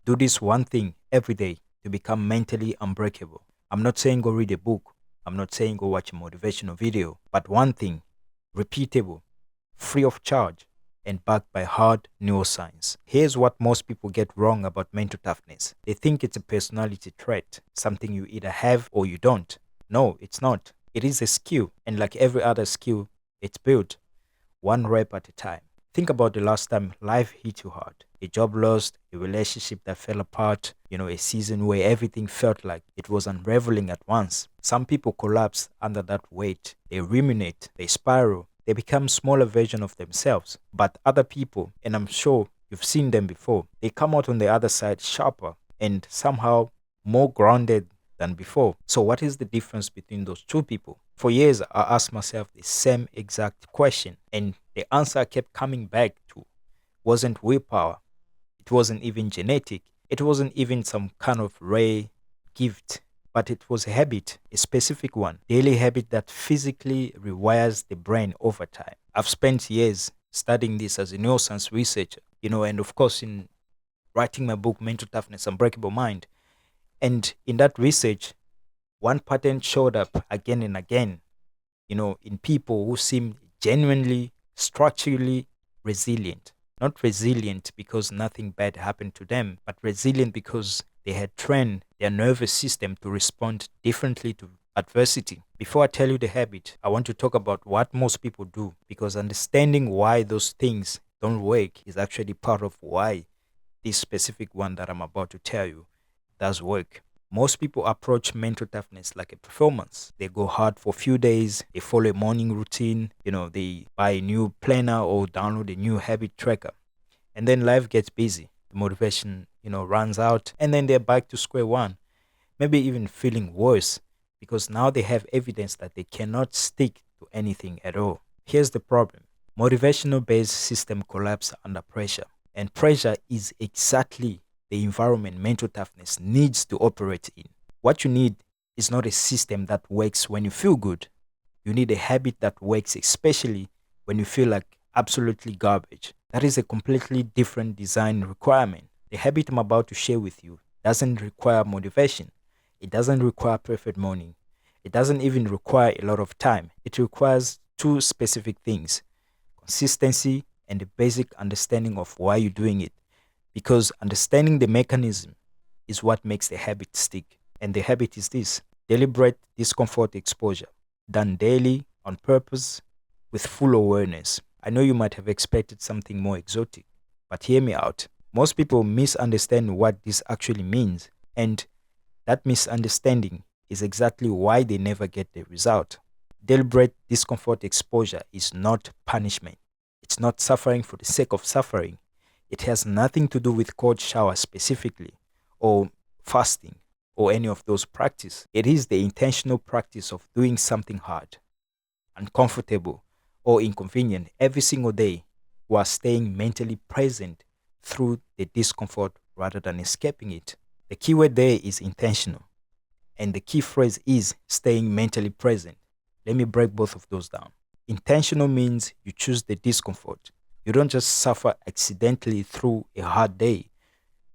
Do this one thing every day to become mentally unbreakable. I'm not saying go read a book. I'm not saying go watch a motivational video. But one thing, repeatable, free of charge, and backed by hard neuroscience. Here's what most people get wrong about mental toughness. They think it's a personality trait, something you either have or you don't. No, it's not. It is a skill, and like every other skill, it's built one rep at a time. Think about the last time life hit you hard. A job lost, a relationship that fell apart, a season where everything felt like it was unraveling at once. Some people collapse under that weight. They ruminate, they spiral, they become smaller version of themselves. But other people, and I'm sure you've seen them before, they come out on the other side sharper and somehow more grounded than before. So what is the difference between those two people? For years, I asked myself the same exact question, and the answer I kept coming back to wasn't willpower. It wasn't even genetic. It wasn't even some kind of rare gift, but it was a habit, a specific one, daily habit that physically rewires the brain over time. I've spent years studying this as a neuroscience researcher, and of course in writing my book, Mental Toughness, Unbreakable Mind. And in that research, one pattern showed up again and again, in people who seem genuinely, structurally resilient. Not resilient because nothing bad happened to them, but resilient because they had trained their nervous system to respond differently to adversity. Before I tell you the habit, I want to talk about what most people do, because understanding why those things don't work is actually part of why this specific one that I'm about to tell you does work. Most people approach mental toughness like a performance. They go hard for a few days, they follow a morning routine, they buy a new planner or download a new habit tracker. And then life gets busy. The motivation, runs out, and then they're back to square one. Maybe even feeling worse because now they have evidence that they cannot stick to anything at all. Here's the problem. Motivational based system collapse under pressure. And pressure is exactly the environment mental toughness needs to operate in. What you need is not a system that works when you feel good. You need a habit that works especially when you feel like absolutely garbage. That is a completely different design requirement. The habit I'm about to share with you doesn't require motivation. It doesn't require perfect morning. It doesn't even require a lot of time. It requires two specific things: consistency and the basic understanding of why you're doing it. Because understanding the mechanism is what makes the habit stick. And the habit is this: deliberate discomfort exposure, done daily, on purpose, with full awareness. I know you might have expected something more exotic, but hear me out. Most people misunderstand what this actually means, and that misunderstanding is exactly why they never get the result. Deliberate discomfort exposure is not punishment. It's not suffering for the sake of suffering. It has nothing to do with cold shower specifically, or fasting, or any of those practices. It is the intentional practice of doing something hard, uncomfortable, or inconvenient every single day while staying mentally present through the discomfort rather than escaping it. The keyword there is intentional, and the key phrase is staying mentally present. Let me break both of those down. Intentional means you choose the discomfort. You don't just suffer accidentally through a hard day.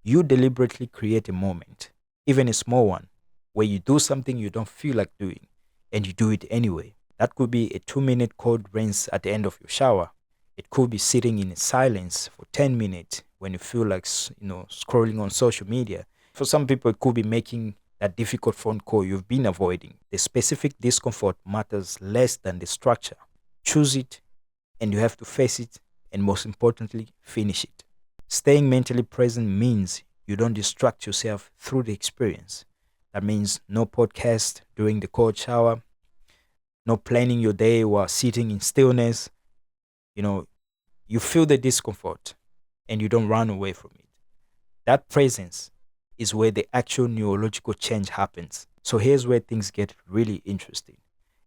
You deliberately create a moment, even a small one, where you do something you don't feel like doing, and you do it anyway. That could be a 2-minute cold rinse at the end of your shower. It could be sitting in silence for 10 minutes when you feel like, scrolling on social media. For some people, it could be making that difficult phone call you've been avoiding. The specific discomfort matters less than the structure. Choose it, and you have to face it, and most importantly, finish it. Staying mentally present means you don't distract yourself through the experience. That means no podcast during the cold shower, no planning your day while sitting in stillness. You feel the discomfort and you don't run away from it. That presence is where the actual neurological change happens. So here's where things get really interesting.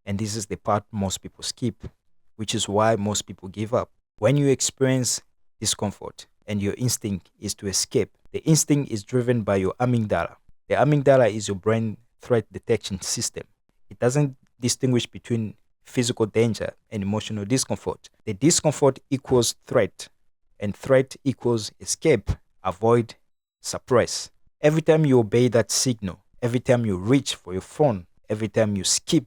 And this is the part most people skip, which is why most people give up. When you experience discomfort and your instinct is to escape, the instinct is driven by your amygdala. The amygdala is your brain threat detection system. It doesn't distinguish between physical danger and emotional discomfort. The discomfort equals threat, and threat equals escape, avoid, suppress. Every time you obey that signal, every time you reach for your phone, every time you skip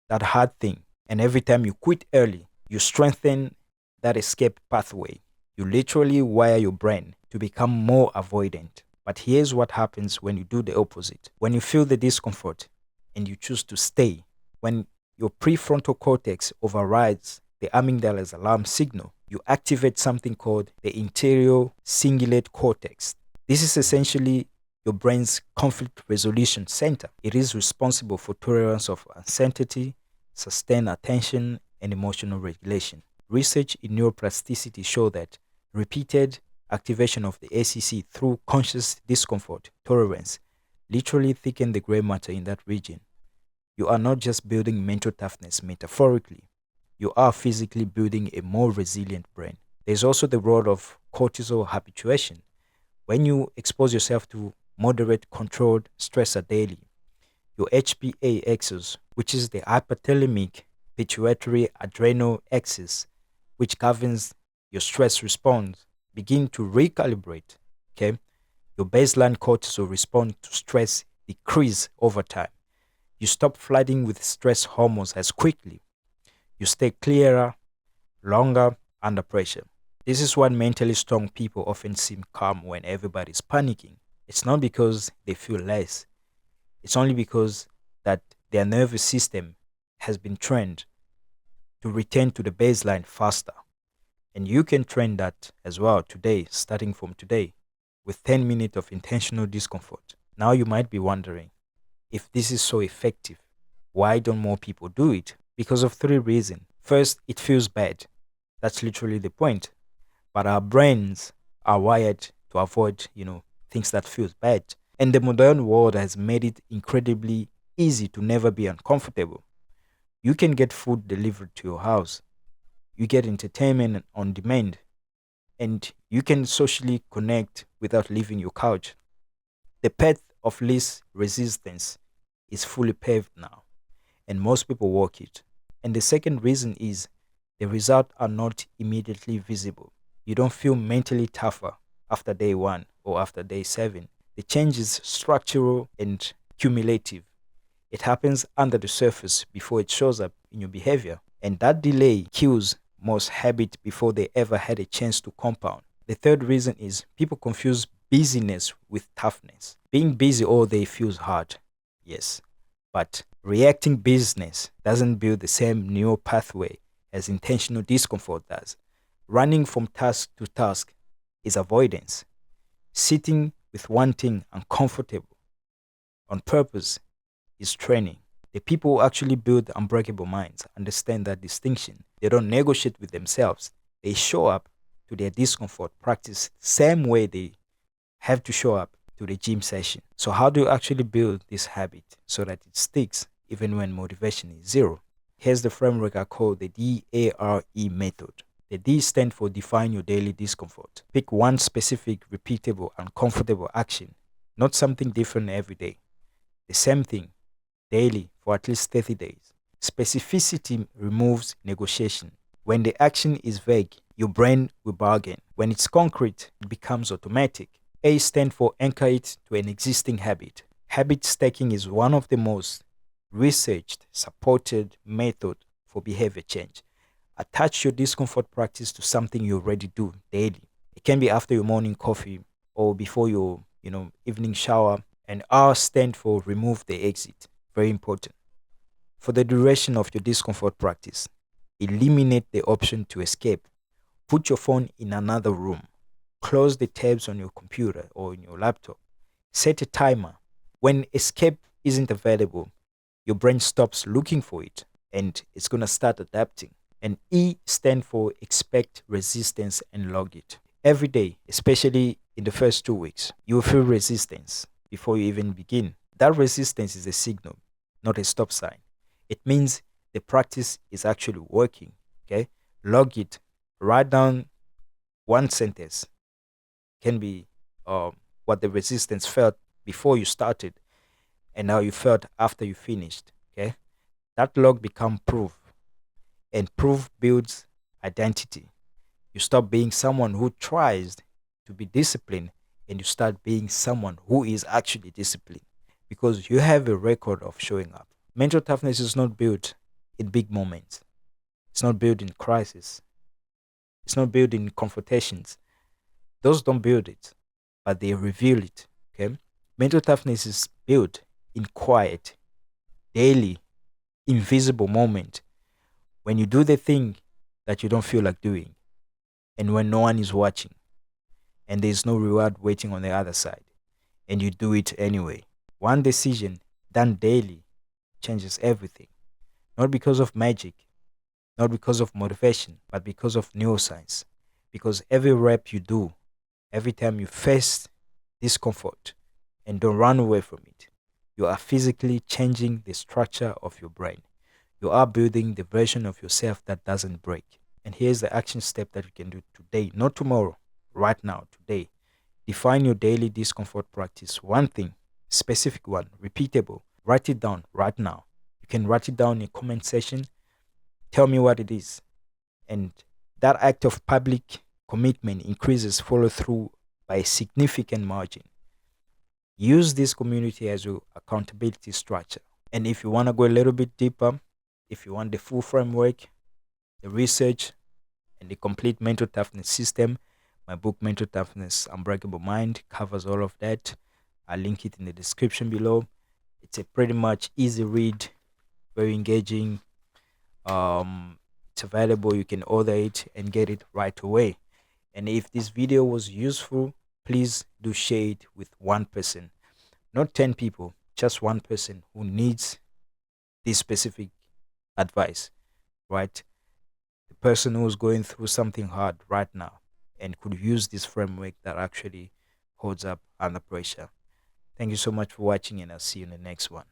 that hard thing, and every time you quit early, you strengthen that escape pathway. You literally wire your brain to become more avoidant. But here's what happens when you do the opposite. When you feel the discomfort and you choose to stay, when your prefrontal cortex overrides the amygdala's alarm signal, you activate something called the interior cingulate cortex. This is essentially your brain's conflict resolution center. It is responsible for tolerance of uncertainty, sustained attention, and emotional regulation. Research in neuroplasticity show that repeated activation of the ACC through conscious discomfort tolerance literally thicken the gray matter in that region. You are not just building mental toughness metaphorically, you are physically building a more resilient brain. There's also the role of cortisol habituation. When you expose yourself to moderate controlled stressor daily, your HPA axis, which is the hypothalamic pituitary adrenal axis, which governs your stress response, begin to recalibrate. Okay, your baseline cortisol response to stress decrease over time. You stop flooding with stress hormones as quickly. You stay clearer, longer under pressure. This is why mentally strong people often seem calm when everybody's panicking. It's not because they feel less, it's only because that their nervous system has been trained to return to the baseline faster. And you can train that as well today, starting from today, with 10 minutes of intentional discomfort. Now you might be wondering, if this is so effective, why don't more people do it? Because of three reasons. First, it feels bad. That's literally the point. But our brains are wired to avoid, things that feels bad. And the modern world has made it incredibly easy to never be uncomfortable. You can get food delivered to your house. You get entertainment on demand. And you can socially connect without leaving your couch. The path of least resistance is fully paved now, and most people walk it. And the second reason is the results are not immediately visible. You don't feel mentally tougher after day one or after day seven. The change is structural and cumulative. It happens under the surface before it shows up in your behavior. And that delay kills most habits before they ever had a chance to compound. The third reason is people confuse busyness with toughness. Being busy all day feels hard, yes, but reacting business doesn't build the same neural pathway as intentional discomfort does. Running from task to task is avoidance. Sitting with one thing uncomfortable on purpose is training. The people who actually build unbreakable minds understand that distinction. They don't negotiate with themselves. They show up to their discomfort practice the same way they have to show up to the gym session. So how do you actually build this habit so that it sticks even when motivation is zero? Here's the framework I call the D.A.R.E method. The D stands for define your daily discomfort. Pick one specific, repeatable, and comfortable action, not something different every day. The same thing daily for at least 30 days. Specificity removes negotiation. When the action is vague, your brain will bargain. When it's concrete, it becomes automatic. A stands for anchor it to an existing habit. Habit stacking is one of the most researched, supported method for behavior change. Attach your discomfort practice to something you already do daily. It can be after your morning coffee or before your, evening shower. And R stand for remove the exit. Very important. For the duration of your discomfort practice, eliminate the option to escape. Put your phone in another room. Close the tabs on your computer or in your laptop. Set a timer. When escape isn't available, your brain stops looking for it and it's going to start adapting. And E stand for expect resistance and log it. Every day, especially in the first 2 weeks, you will feel resistance before you even begin. That resistance is a signal, not a stop sign. It means the practice is actually working. Okay? Log it. Write down one sentence. Can be what the resistance felt before you started and how you felt after you finished. Okay? That log become proof. And proof builds identity. You stop being someone who tries to be disciplined and you start being someone who is actually disciplined because you have a record of showing up. Mental toughness is not built in big moments. It's not built in crisis. It's not built in confrontations. Those don't build it, but they reveal it. Okay? Mental toughness is built in quiet, daily, invisible moment when you do the thing that you don't feel like doing and when no one is watching and there's no reward waiting on the other side and you do it anyway. One decision done daily changes everything. Not because of magic, not because of motivation, but because of neuroscience. Because every rep you do, every time you face discomfort and don't run away from it, you are physically changing the structure of your brain. You are building the version of yourself that doesn't break. And here's the action step that you can do today, not tomorrow, right now, today. Define your daily discomfort practice. One thing, specific one, repeatable. Write it down right now. You can write it down in a comment section. Tell me what it is. And that act of public commitment increases follow through by a significant margin. Use this community as your accountability structure. And if you want to go a little bit deeper, if you want the full framework, the research, and the complete mental toughness system, my book, Mental Toughness, Unbreakable Mind, covers all of that. I'll link it in the description below. It's a pretty much easy read, very engaging. It's available. You can order it and get it right away. And if this video was useful, please do share it with one person, not 10 people, just one person who needs this specific advice, right? The person who's going through something hard right now and could use this framework that actually holds up under pressure. Thank you so much for watching, and I'll see you in the next one.